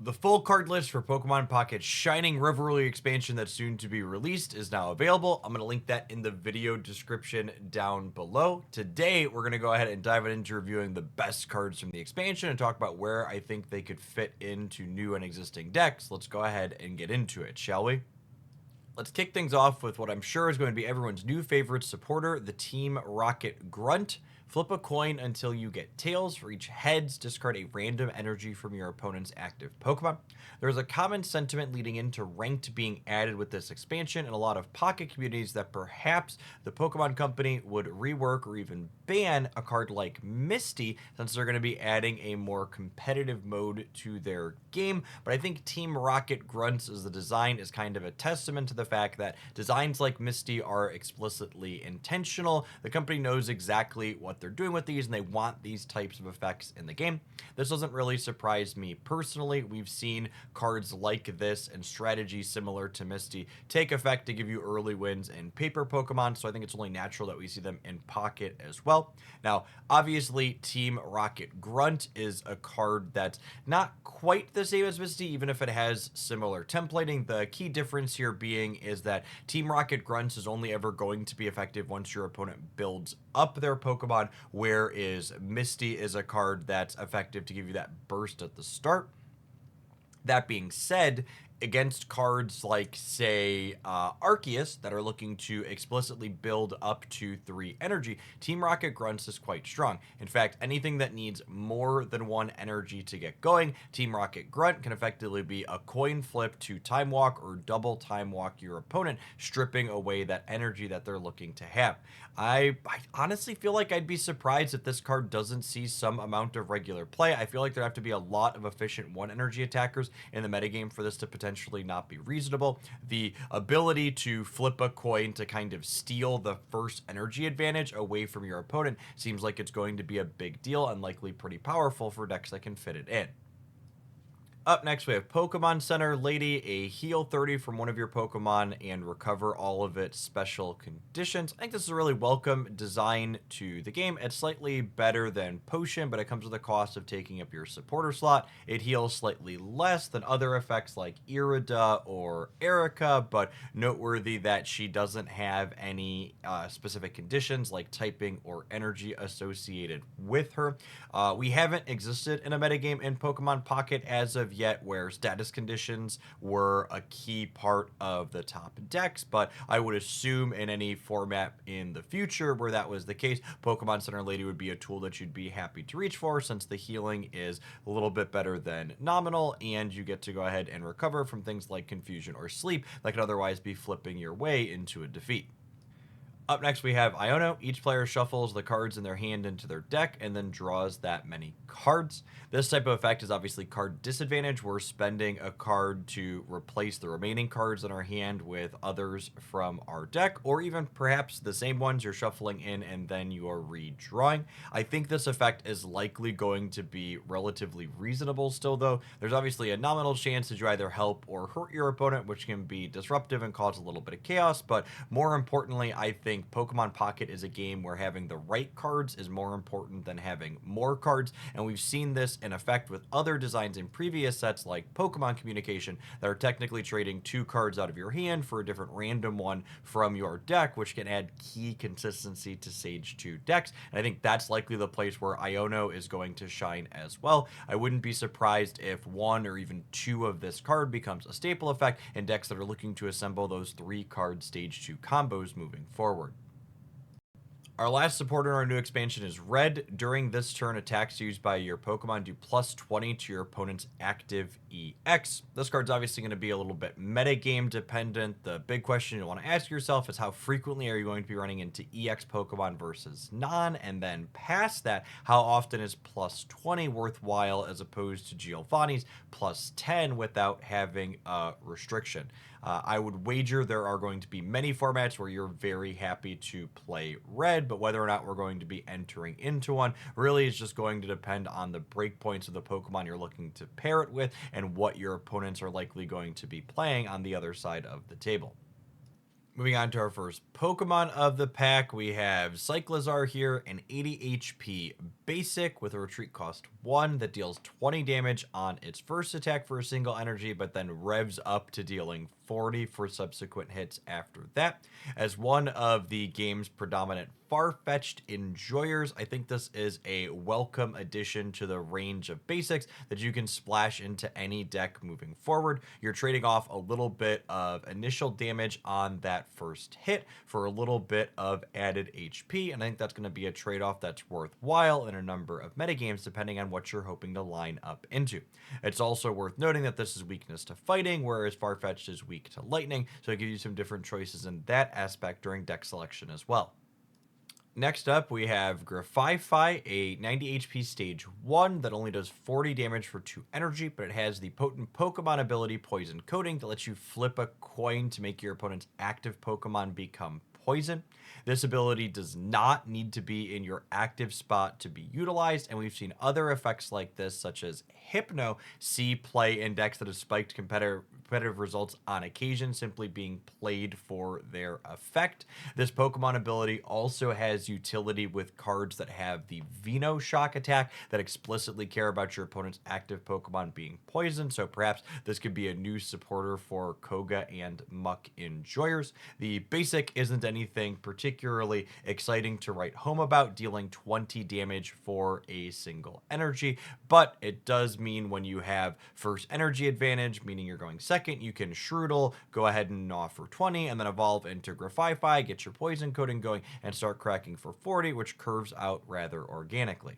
The full card list for Pokemon Pocket's Shining Revelry expansion that's soon to be released is now available. I'm going to link that in the video description down below. Today, we're going to go ahead and dive into reviewing the best cards from the expansion and talk about where I think they could fit into new and existing decks. Let's go ahead and get into it, shall we? Let's kick things off with what I'm sure is going to be everyone's new favorite supporter, the Team Rocket Grunt. Flip a coin until you get tails. For each heads, discard a random energy from your opponent's active Pokemon. There's a common sentiment leading into ranked being added with this expansion in a lot of Pocket communities that perhaps the Pokemon Company would rework or even ban a card like Misty, since they're going to be adding a more competitive mode to their game. But I think Team Rocket Grunts as the design is kind of a testament to the fact that designs like Misty are explicitly intentional. The company knows exactly what they're doing with these, and they want these types of effects in the game. This doesn't really surprise me personally. We've seen cards like this and strategies similar to Misty take effect to give you early wins in paper Pokemon, so I think it's only natural that we see them in Pocket as well. Now, obviously, Team Rocket Grunt is a card that's not quite the same as Misty, even if it has similar templating. The key difference here being is that Team Rocket Grunts is only ever going to be effective once your opponent builds up their Pokemon, whereas Misty is a card that's effective to give you that burst at the start. That being said, against cards like, say, Arceus that are looking to explicitly build up to 3 energy, Team Rocket Grunts is quite strong. In fact, anything that needs more than 1 energy to get going, Team Rocket Grunt can effectively be a coin flip to Time Walk or double Time Walk your opponent, stripping away that energy that they're looking to have. I honestly feel like I'd be surprised if this card doesn't see some amount of regular play. I feel like there'd have to be a lot of efficient 1 energy attackers in the metagame for this to potentially not be reasonable. The ability to flip a coin to kind of steal the first energy advantage away from your opponent seems like it's going to be a big deal and likely pretty powerful for decks that can fit it in. Up next, we have Pokemon Center Lady, a heal 30 from one of your Pokemon and recover all of its special conditions. I think this is a really welcome design to the game. It's slightly better than Potion, but it comes with the cost of taking up your supporter slot. It heals slightly less than other effects like Irida or Erica, but noteworthy that she doesn't have any specific conditions like typing or energy associated with her. We haven't existed in a metagame in Pokemon Pocket as of yet where status conditions were a key part of the top decks, but I would assume in any format in the future where that was the case, Pokemon Center Lady would be a tool that you'd be happy to reach for, since the healing is a little bit better than nominal, and you get to go ahead and recover from things like confusion or sleep that could otherwise be flipping your way into a defeat. Up next, we have Iono. Each player shuffles the cards in their hand into their deck and then draws that many cards. This type of effect is obviously card disadvantage. We're spending a card to replace the remaining cards in our hand with others from our deck, or even perhaps the same ones you're shuffling in and then you're redrawing. I think this effect is likely going to be relatively reasonable still, though. There's obviously a nominal chance that you either help or hurt your opponent, which can be disruptive and cause a little bit of chaos, but more importantly, I think Pokemon Pocket is a game where having the right cards is more important than having more cards, and we've seen this in effect with other designs in previous sets like Pokemon Communication that are technically trading 2 cards out of your hand for a different random one from your deck, which can add key consistency to Sage 2 decks, and I think that's likely the place where Iono is going to shine as well. I wouldn't be surprised if 1 or even 2 of this card becomes a staple effect in decks that are looking to assemble those 3 card Stage 2 combos moving forward. Our last supporter in our new expansion is Red. During this turn, attacks used by your Pokemon do plus 20 to your opponent's active EX. This card's obviously going to be a little bit metagame dependent. The big question you want to ask yourself is how frequently are you going to be running into EX Pokemon versus non? And then past that, how often is plus 20 worthwhile as opposed to Giovanni's plus 10 without having a restriction? I would wager there are going to be many formats where you're very happy to play Red, but whether or not we're going to be entering into one really is just going to depend on the breakpoints of the Pokemon you're looking to pair it with and what your opponents are likely going to be playing on the other side of the table. Moving on to our first Pokemon of the pack, we have Cyclizar here, an 80 HP basic with a retreat cost 1 that deals 20 damage on its first attack for a single energy, but then revs up to dealing 40 for subsequent hits after that. As one of the game's predominant far-fetched enjoyers, I think this is a welcome addition to the range of basics that you can splash into any deck moving forward. You're trading off a little bit of initial damage on that first hit for a little bit of added HP, and I think that's going to be a trade-off that's worthwhile in a number of metagames depending on what you're hoping to line up into. It's also worth noting that this is weakness to fighting, whereas Farfetch'd is weak to lightning, so it gives you some different choices in that aspect during deck selection as well. Next up, we have Grafaiai, a 90 HP stage 1 that only does 40 damage for 2 energy, but it has the potent Pokemon ability Poison Coating that lets you flip a coin to make your opponent's active Pokemon become poison. This ability does not need to be in your active spot to be utilized, and we've seen other effects like this, such as Hypno, see play in decks that have spiked competitive results on occasion, simply being played for their effect. This Pokemon ability also has utility with cards that have the Veno Shock attack that explicitly care about your opponent's active Pokemon being poisoned, so perhaps this could be a new supporter for Koga and Muck enjoyers. The basic isn't anything particularly exciting to write home about, dealing 20 damage for a single energy, but it does mean when you have first energy advantage, meaning you're going second, you can Shroodle, go ahead and gnaw for 20, and then evolve into Grafaiai, get your poison coating going, and start cracking for 40, which curves out rather organically.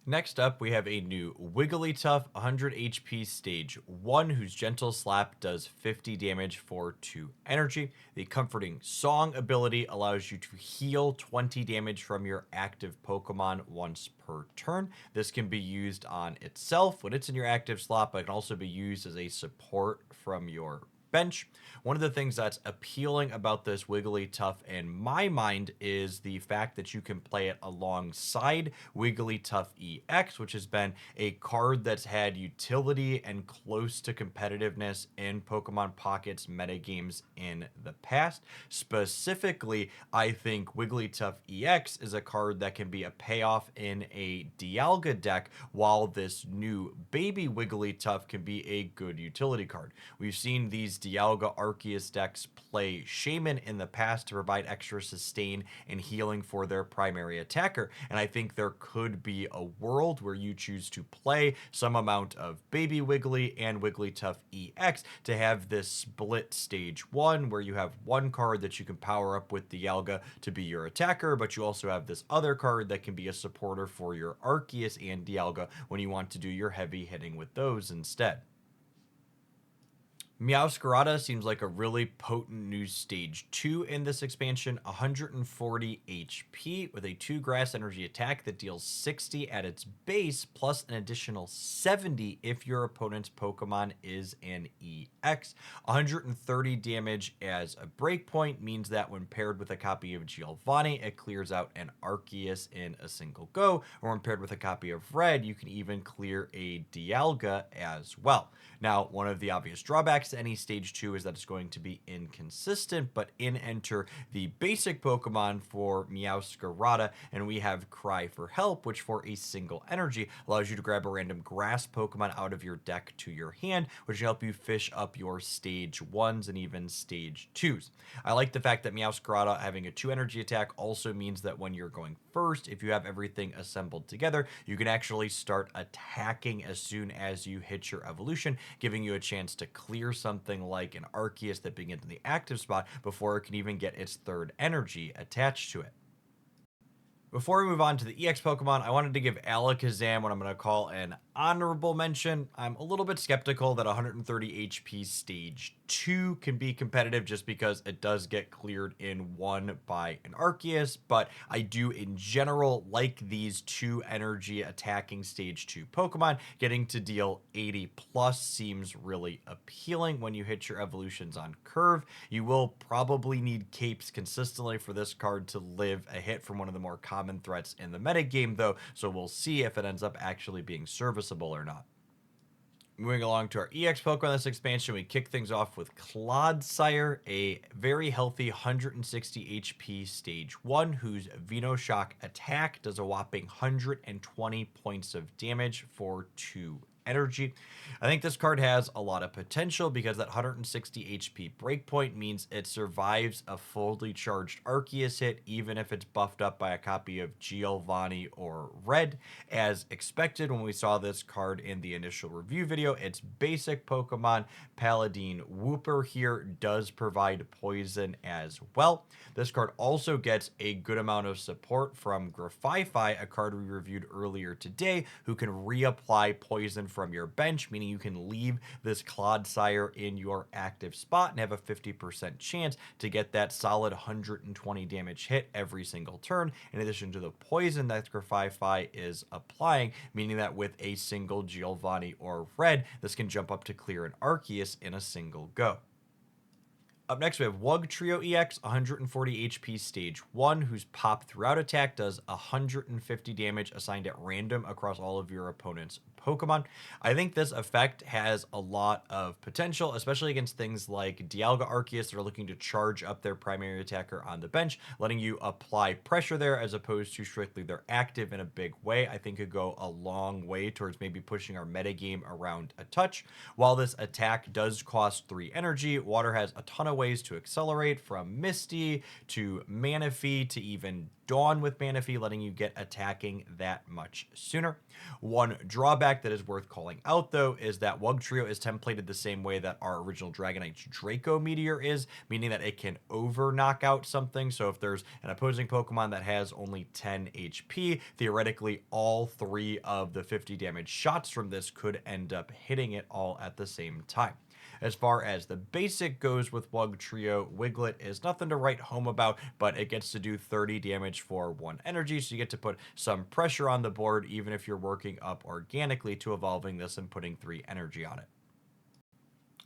Next up, we have a new Wigglytuff, 100 HP stage 1, whose Gentle Slap does 50 damage for 2 energy. The Comforting Song ability allows you to heal 20 damage from your active Pokemon once per turn. This can be used on itself when it's in your active slot, but it can also be used as a support from your bench. One of the things that's appealing about this Wigglytuff in my mind is the fact that you can play it alongside Wigglytuff EX, which has been a card that's had utility and close to competitiveness in Pokemon Pocket's metagames in the past. Specifically, I think Wigglytuff EX is a card that can be a payoff in a Dialga deck, while this new baby Wigglytuff can be a good utility card. We've seen these Dialga Arceus decks play Shaman in the past to provide extra sustain and healing for their primary attacker, and I think there could be a world where you choose to play some amount of Baby Wiggly and Wigglytuff EX to have this split stage 1 where you have one card that you can power up with Dialga to be your attacker, but you also have this other card that can be a supporter for your Arceus and Dialga when you want to do your heavy hitting with those instead. Meowscarada seems like a really potent new stage 2 in this expansion, 140 HP with a 2 grass energy attack that deals 60 at its base plus an additional 70 if your opponent's Pokemon is an EX. 130 damage as a breakpoint means that when paired with a copy of Giovanni, it clears out an Arceus in a single go, or when paired with a copy of Red, you can even clear a Dialga as well. Now, one of the obvious drawbacks to any stage 2 is that it's going to be inconsistent, but in enter the basic Pokemon for Meowscarada, and we have Cry for Help, which for a single energy allows you to grab a random grass Pokemon out of your deck to your hand, which can help you fish up your stage 1s and even stage 2s. I like the fact that Meowscarada having a 2 energy attack also means that when you're going first, if you have everything assembled together, you can actually start attacking as soon as you hit your evolution, giving you a chance to clear something like an Arceus that begins in the active spot before it can even get its 3rd energy attached to it. Before we move on to the EX Pokemon, I wanted to give Alakazam what I'm going to call an honorable mention. I'm a little bit skeptical that 130 HP stage 2 can be competitive just because it does get cleared in 1 by an Arceus, but I do in general like these 2 energy attacking stage 2 Pokemon. Getting to deal 80 plus seems really appealing when you hit your evolutions on curve. You will probably need capes consistently for this card to live a hit from one of the more common threats in the metagame though, so we'll see if it ends up actually being serviceable or not. Moving along to our EX Pokemon this expansion, we kick things off with Clodsire, a very healthy 160 HP Stage 1, whose Venoshock attack does a whopping 120 points of damage for 2 energy. I think this card has a lot of potential because that 160 HP breakpoint means it survives a fully charged Arceus hit, even if it's buffed up by a copy of Giovanni or Red. As expected when we saw this card in the initial review video, its basic Pokemon, Paladin Wooper here, does provide poison as well. This card also gets a good amount of support from Grafaiai, a card we reviewed earlier today, who can reapply poison from your bench, meaning you can leave this Clodsire in your active spot and have a 50% chance to get that solid 120 damage hit every single turn, in addition to the poison that Grafaiai is applying, meaning that with a single Giovanni or Red, this can jump up to clear an Arceus in a single go. Up next, we have Wugtrio EX, 140 HP Stage 1, whose pop throughout attack does 150 damage assigned at random across all of your opponent's Pokemon. I think this effect has a lot of potential, especially against things like Dialga Arceus that are looking to charge up their primary attacker on the bench, letting you apply pressure there as opposed to strictly their active in a big way. I think could go a long way towards maybe pushing our metagame around a touch. While this attack does cost 3 energy, Water has a ton of ways to accelerate, from Misty to Manaphy to even Dawn with Manaphy, letting you get attacking that much sooner. One drawback that is worth calling out, though, is that Wugtrio is templated the same way that our original Dragonite's Draco Meteor is, meaning that it can over knock out something. So if there's an opposing Pokemon that has only 10 HP, theoretically all 3 of the 50 damage shots from this could end up hitting it all at the same time. As far as the basic goes with Wugtrio, Wiglet is nothing to write home about, but it gets to do 30 damage for 1 energy, so you get to put some pressure on the board even if you're working up organically to evolving this and putting 3 energy on it.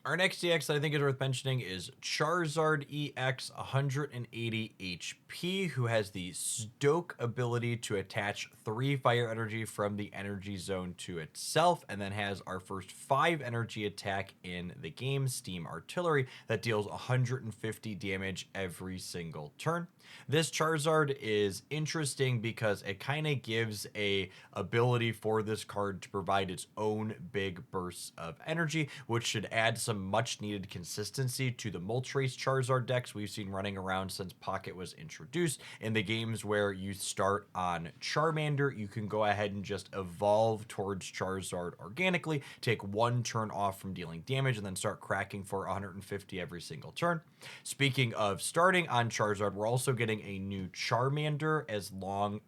Our next EX that I think is worth mentioning is Charizard EX, 180 HP, who has the Stoke ability to attach 3 fire energy from the energy zone to itself, and then has our first 5 energy attack in the game, Steam Artillery, that deals 150 damage every single turn. This Charizard is interesting because it kind of gives a ability for this card to provide its own big bursts of energy, which should add some much needed consistency to the Moltres Charizard decks we've seen running around since Pocket was introduced. In the games where you start on Charmander, you can go ahead and just evolve towards Charizard organically, take 1 turn off from dealing damage, and then start cracking for 150 every single turn. Speaking of starting on Charizard, we're also getting a new Charmander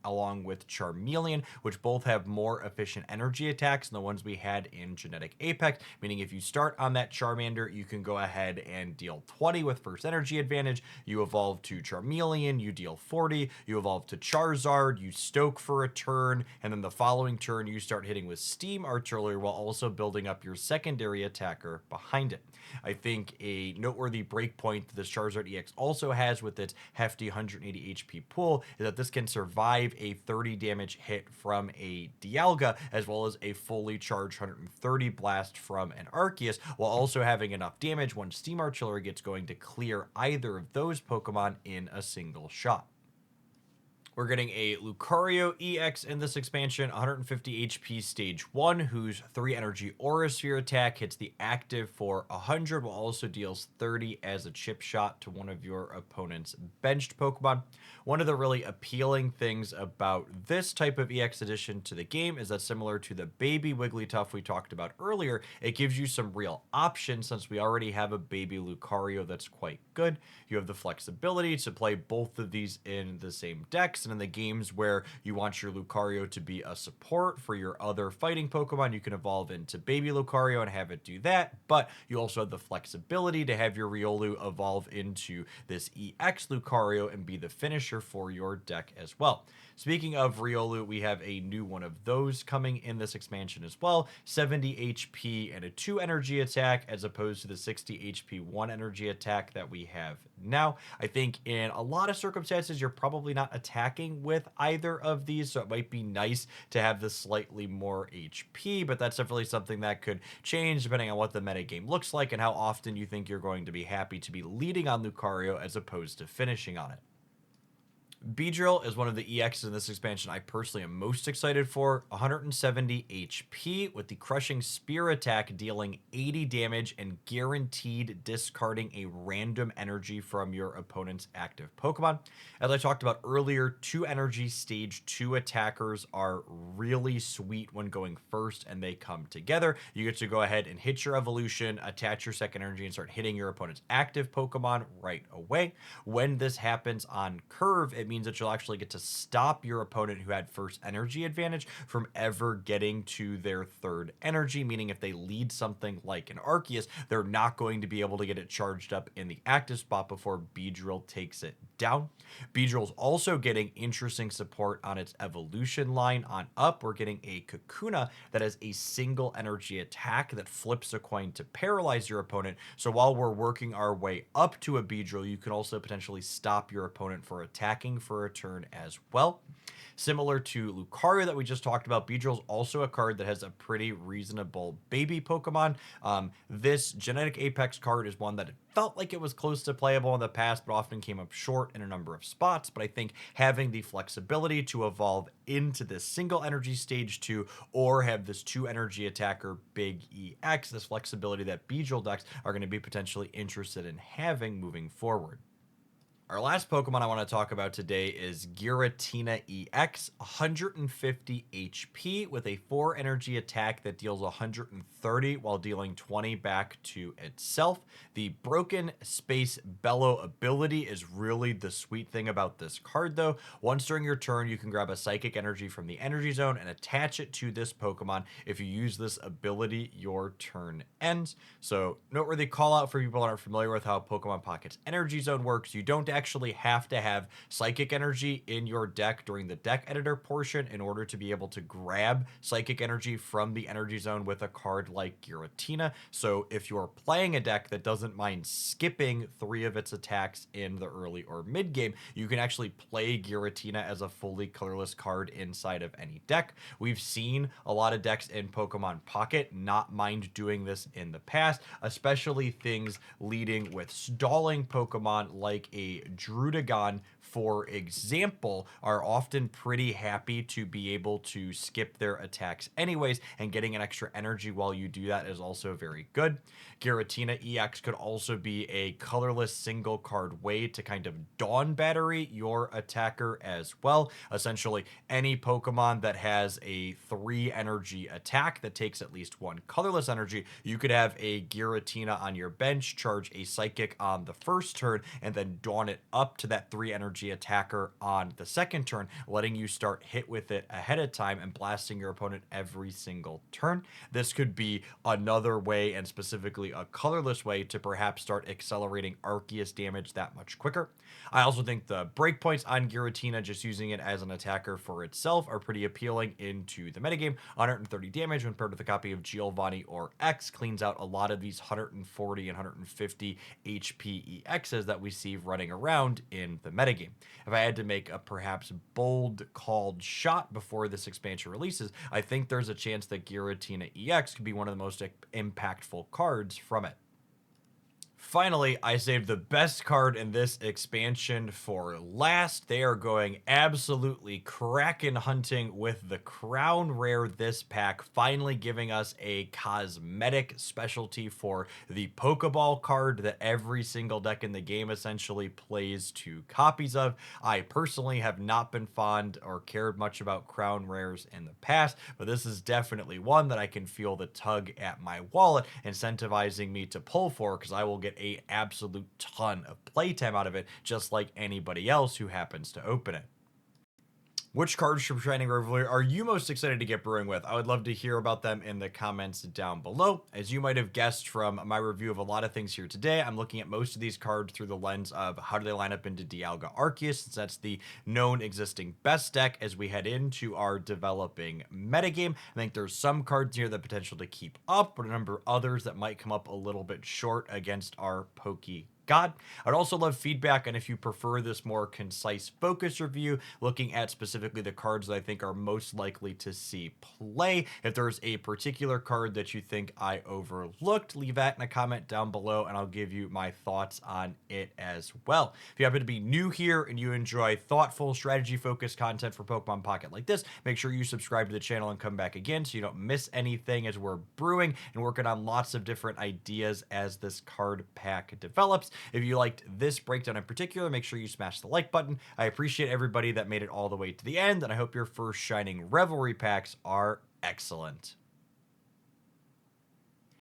along with Charmeleon, which both have more efficient energy attacks than the ones we had in Genetic Apex, meaning if you start on that Charmander, you can go ahead and deal 20 with first energy advantage. You evolve to Charmeleon, you deal 40, you evolve to Charizard, you stoke for a turn, and then the following turn you start hitting with Steam Artillery while also building up your secondary attacker behind it. I think a noteworthy breakpoint that this Charizard EX also has with its hefty 180 HP pool is that this can survive a 30 damage hit from a Dialga, as well as a fully charged 130 blast from an Arceus, while also having enough damage when Steam Artillery gets going to clear either of those Pokemon in a single shot. We're getting a Lucario EX in this expansion, 150 HP Stage 1, whose 3 energy Aura Sphere attack hits the active for 100, while also deals 30 as a chip shot to one of your opponent's benched Pokemon. One of the really appealing things about this type of EX addition to the game is that, similar to the baby Wigglytuff we talked about earlier, it gives you some real options since we already have a baby Lucario that's quite good. You have the flexibility to play both of these in the same decks, and in the games where you want your Lucario to be a support for your other fighting Pokemon, you can evolve into baby Lucario and have it do that, but you also have the flexibility to have your Riolu evolve into this EX Lucario and be the finisher for your deck as well. Speaking of Riolu, we have a new one of those coming in this expansion as well, 70 HP and a 2 energy attack, as opposed to the 60 HP 1 energy attack that we have now. I think in a lot of circumstances, you're probably not attacking with either of these, so it might be nice to have this slightly more HP, but that's definitely something that could change depending on what the metagame looks like and how often you think you're going to be happy to be leading on Lucario as opposed to finishing on it. Beedrill is one of the EXs in this expansion I personally am most excited for. 170 HP with the Crushing Spear attack dealing 80 damage and guaranteed discarding a random energy from your opponent's active Pokemon. As I talked about earlier, 2 energy stage 2 attackers are really sweet when going first and they come together. You get to go ahead and hit your evolution, attach your second energy, and start hitting your opponent's active Pokemon right away. When this happens on curve, it means that you'll actually get to stop your opponent who had first energy advantage from ever getting to their third energy, meaning if they lead something like an Arceus, they're not going to be able to get it charged up in the active spot before Beedrill takes it down. Beedrill's also getting interesting support on its evolution line on up. We're getting a Kakuna that has a single energy attack that flips a coin to paralyze your opponent. So while we're working our way up to a Beedrill, you can also potentially stop your opponent for attacking for a turn as well. Similar to Lucario that we just talked about, Beedrill's also a card that has a pretty reasonable baby Pokemon. This Genetic Apex card is one that felt like it was close to playable in the past, but often came up short in a number of spots. But I think having the flexibility to evolve into this single energy stage 2 or have this 2 energy attacker big EX, this flexibility that Beedrill decks are going to be potentially interested in having moving forward. Our last Pokemon I want to talk about today is Giratina EX, 150 HP with a 4 energy attack that deals 130 while dealing 20 back to itself. The Broken Space Bellow ability is really the sweet thing about this card though. Once during your turn, you can grab a Psychic Energy from the Energy Zone and attach it to this Pokemon. If you use this ability, your turn ends. So noteworthy call out for people that aren't familiar with how Pokemon Pocket's Energy Zone works. You don't actually have to have Psychic Energy in your deck during the deck editor portion in order to be able to grab Psychic Energy from the Energy Zone with a card like Giratina. So if you're playing a deck that doesn't mind skipping 3 of its attacks in the early or mid game, you can actually play Giratina as a fully colorless card inside of any deck. We've seen a lot of decks in Pokemon Pocket not mind doing this in the past, especially things leading with stalling Pokemon like a Druddigon, for example, are often pretty happy to be able to skip their attacks anyways, and getting an extra energy while you do that is also very good. Giratina EX could also be a colorless single card way to kind of Dawn Battery your attacker as well. Essentially, any Pokemon that has a 3 energy attack that takes at least 1 colorless energy, you could have a Giratina on your bench, charge a Psychic on the first turn, and then Dawn it up to that 3 energy attacker on the second turn, letting you start hit with it ahead of time and blasting your opponent every single turn. This could be another way, and specifically a colorless way, to perhaps start accelerating Arceus damage that much quicker. I also think the breakpoints on Giratina, just using it as an attacker for itself, are pretty appealing into the metagame. 130 damage when paired with a copy of Giovanni or X cleans out a lot of these 140 and 150 HP EXs that we see running around in the metagame. If I had to make a perhaps bold called shot before this expansion releases, I think there's a chance that Giratina EX could be one of the most impactful cards from it. Finally, I saved the best card in this expansion for last. They are going absolutely Kraken hunting with the Crown Rare this pack, finally giving us a cosmetic specialty for the Pokeball card that every single deck in the game essentially plays 2 copies of. I personally have not been fond or cared much about Crown Rares in the past, but this is definitely one that I can feel the tug at my wallet incentivizing me to pull for, because I will get a absolute ton of playtime out of it, just like anybody else who happens to open it. Which cards from Shining Revelry are you most excited to get brewing with? I would love to hear about them in the comments down below. As you might have guessed from my review of a lot of things here today, I'm looking at most of these cards through the lens of how do they line up into Dialga Arceus, since that's the known existing best deck as we head into our developing metagame. I think there's some cards here that potential to keep up, but a number of others that might come up a little bit short against our Poke God. I'd also love feedback on if you prefer this more concise focus review, looking at specifically the cards that I think are most likely to see play. If there's a particular card that you think I overlooked, leave that in a comment down below and I'll give you my thoughts on it as well. If you happen to be new here and you enjoy thoughtful, strategy-focused content for Pokemon Pocket like this, make sure you subscribe to the channel and come back again so you don't miss anything, as we're brewing and working on lots of different ideas as this card pack develops. If you liked this breakdown in particular, make sure you smash the like button. I appreciate everybody that made it all the way to the end, and I hope your first Shining Revelry packs are excellent.